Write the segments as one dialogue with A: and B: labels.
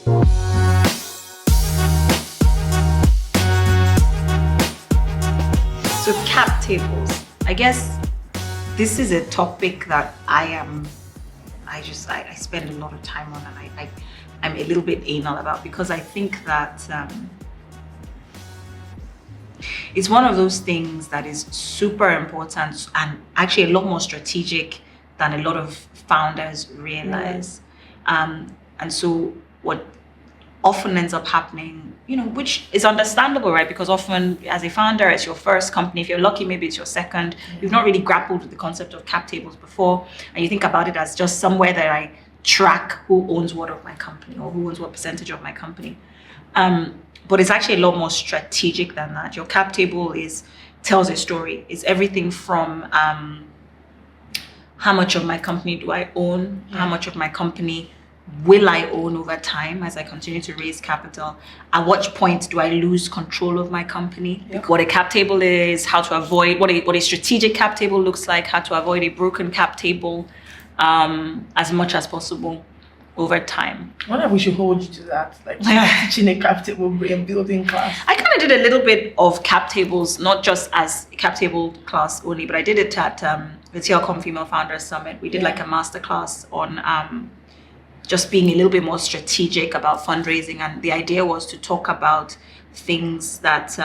A: So cap tables, I guess this is a topic that I spend a lot of time on, and I'm a little bit anal about, because I think that it's one of those things that is super important and actually a lot more strategic than a lot of founders realize. And so what often ends up happening, which is understandable, right? Because often as a founder, it's your first company. If you're lucky, maybe it's your second. You've not really grappled with the concept of cap tables before, and you think about it as just somewhere that I track who owns what of my company or who owns what percentage of my company. But it's actually a lot more strategic than that. Your cap table tells a story. It's everything from how much of my company do I own, how much of my company will I own over time as I continue to raise capital, at what point do I lose control of my company, what a cap table is, how to avoid, what a strategic cap table looks like, how to avoid a broken cap table as much as possible over time.
B: I wonder if we should hold you to that, like teaching a cap table and building class.
A: I kind of did a little bit of cap tables, not just as cap table class only, but I did it at the TLCom Female Founders Summit. We did like a masterclass on just being a little bit more strategic about fundraising. And the idea was to talk about things that,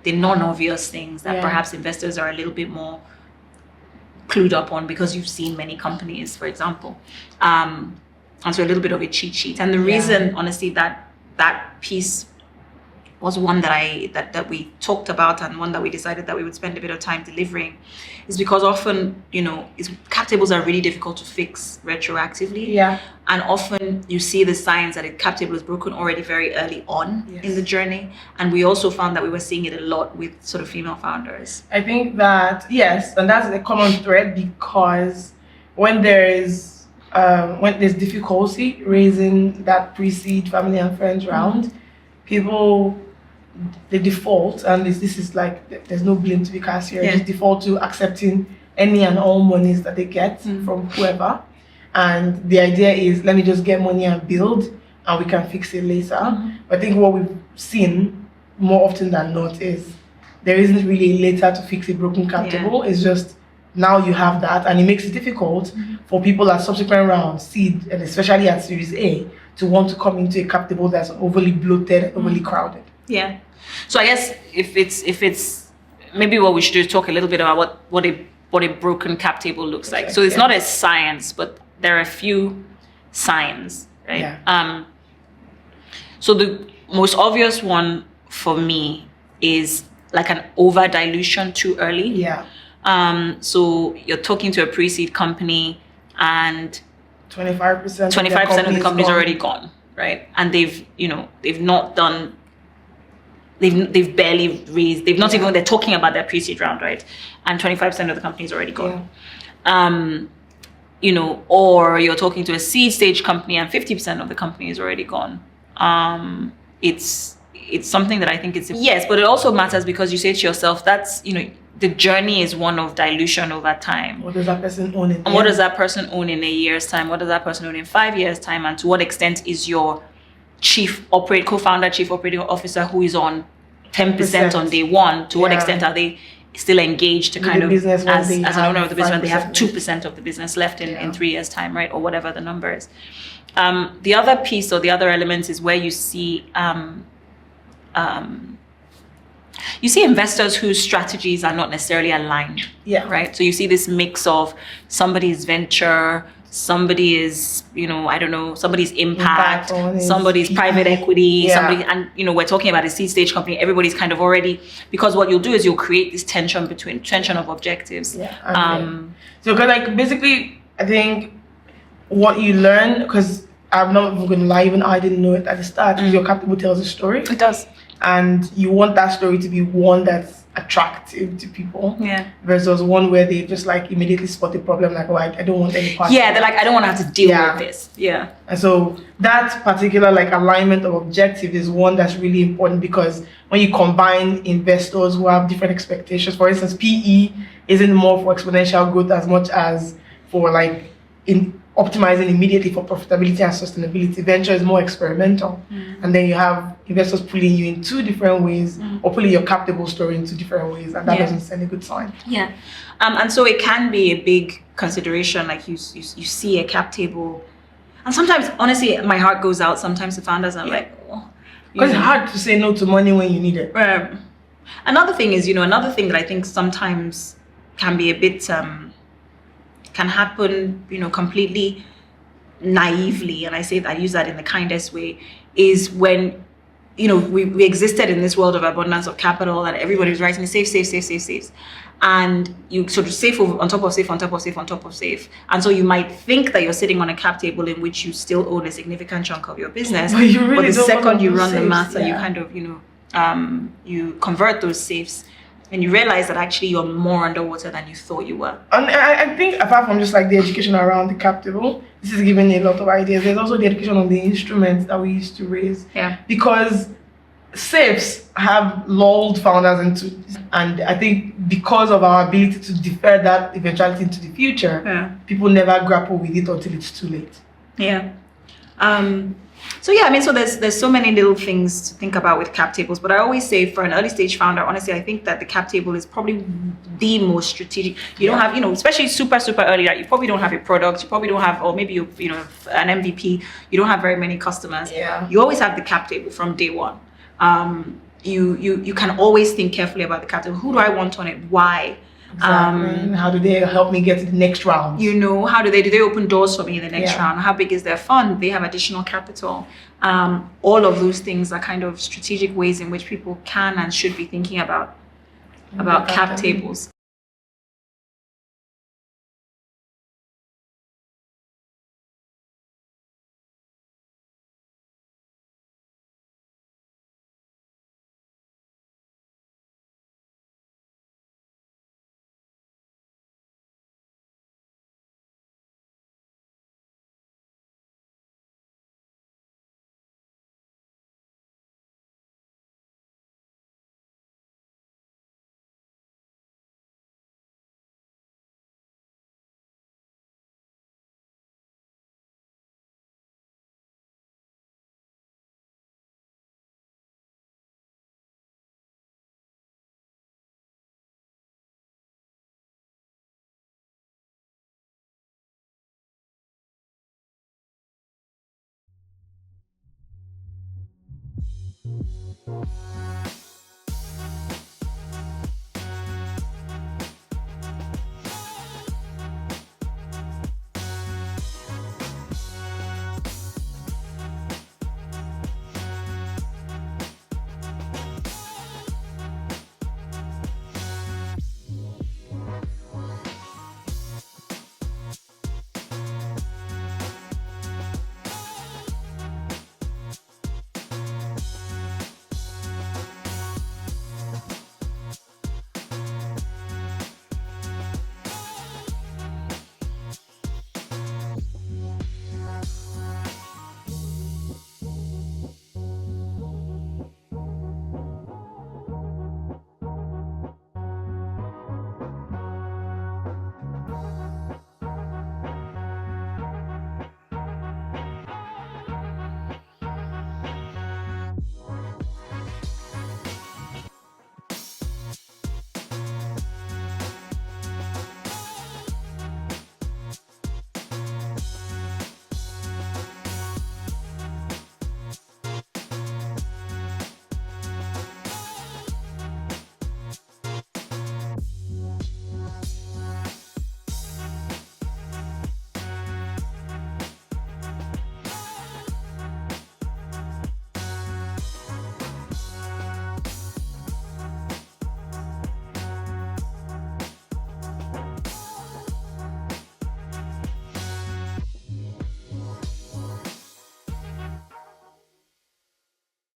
A: the non-obvious things that perhaps investors are a little bit more clued up on because you've seen many companies, for example. And so a little bit of a cheat sheet. And the reason, honestly, that piece was one that we talked about, and one that we decided that we would spend a bit of time delivering, is because often, cap tables are really difficult to fix retroactively.
B: Yeah.
A: And often you see the signs that a cap table is broken already very early on in the journey. And we also found that we were seeing it a lot with sort of female founders.
B: I think that, yes, and that's a common thread, because when there's difficulty raising that pre-seed family and friends round, people, they default, and this is like, there's no blame to be cast here, just default to accepting any and all monies that they get from whoever. And the idea is, let me just get money and build, and we can fix it later. But I think what we've seen more often than not is there isn't really a later to fix a broken cap table. It's just, now you have that, and it makes it difficult for people at subsequent rounds, seed, and especially at Series A, to want to come into a cap table that's overly bloated, overly crowded.
A: Yeah. So I guess if it's maybe what we should do is talk a little bit about what a broken cap table looks like. So it's not a science, but there are a few signs, right? Yeah. So the most obvious one for me is like an over dilution too early. Yeah. So you're talking to a pre-seed company and
B: 25%
A: of the company is already gone, right? And they've barely raised, they're talking about their pre-seed round, right? And 25% of the company is already gone. Or you're talking to a seed stage company and 50% of the company is already gone. It's something that I think it's, yes, but it also matters because you say to yourself, that's, the journey is one of dilution over time.
B: What does that person own in?
A: And what does that person own in a year's time? What does that person own in 5 years' time? And to what extent is your co-founder, chief operating officer, who is on 10% on day one, to what extent are they still engaged to kind of, as an owner of the business, when they have 2% of the business left in 3 years' time, right? Or whatever the number is. The other piece or the other element is where you see investors whose strategies are not necessarily aligned, right? So you see this mix of somebody's venture, somebody is, somebody's impact, somebody's private equity, somebody, and we're talking about a seed stage company. Everybody's kind of already, because what you'll do is you'll create this tension of objectives.
B: So basically, I think what you learn, because I'm not even going to lie, even I didn't know it at the start, your cap table tells a story.
A: It does.
B: And you want that story to be one that's attractive to people, versus one where they just immediately spot the problem, I don't want any part.
A: They're like, I don't want to have to deal with this.
B: And so that particular alignment of objective is one that's really important, because when you combine investors who have different expectations, for instance, PE isn't more for exponential growth as much as for optimizing immediately for profitability and sustainability. Venture is more experimental. And then you have investors pulling you in two different ways, or pulling your cap table story in two different ways, and that doesn't send a good sign.
A: Yeah. And so it can be a big consideration, like you see a cap table, and sometimes, honestly, my heart goes out sometimes to founders. I'm like, oh,
B: because it's hard to say no to money when you need it.
A: Another thing is, another thing that I think sometimes can be a bit, can happen, completely naively, and I use that in the kindest way, is when, we existed in this world of abundance of capital, and everybody was writing save. And you sort of save on top of save, on top of save, on top of save. And so you might think that you're sitting on a cap table in which you still own a significant chunk of your business.
B: But you really
A: the
B: don't
A: second you run
B: saves,
A: the math and you kind of, you convert those saves, and you realize that actually you're more underwater than you thought you were.
B: And I think apart from just like the education around the cap table, this is giving a lot of ideas. There's also the education on the instruments that we used to raise.
A: Yeah.
B: Because safes have lulled founders into, and I think because of our ability to defer that eventuality into the future, people never grapple with it until it's too late.
A: Yeah. So there's so many little things to think about with cap tables, but I always say for an early stage founder, honestly, I think that the cap table is probably the most strategic. You don't have, especially super early, right? You probably don't have a product, you probably don't have, or maybe an MVP, you don't have very many customers.
B: Yeah.
A: You always have the cap table from day one. You can always think carefully about the cap table. Who do I want on it? Why?
B: Exactly. How do they help me get to the next round?
A: How do they open doors for me in the next round? How big is their fund? They have additional capital. All of those things are kind of strategic ways in which people can and should be thinking about cap tables.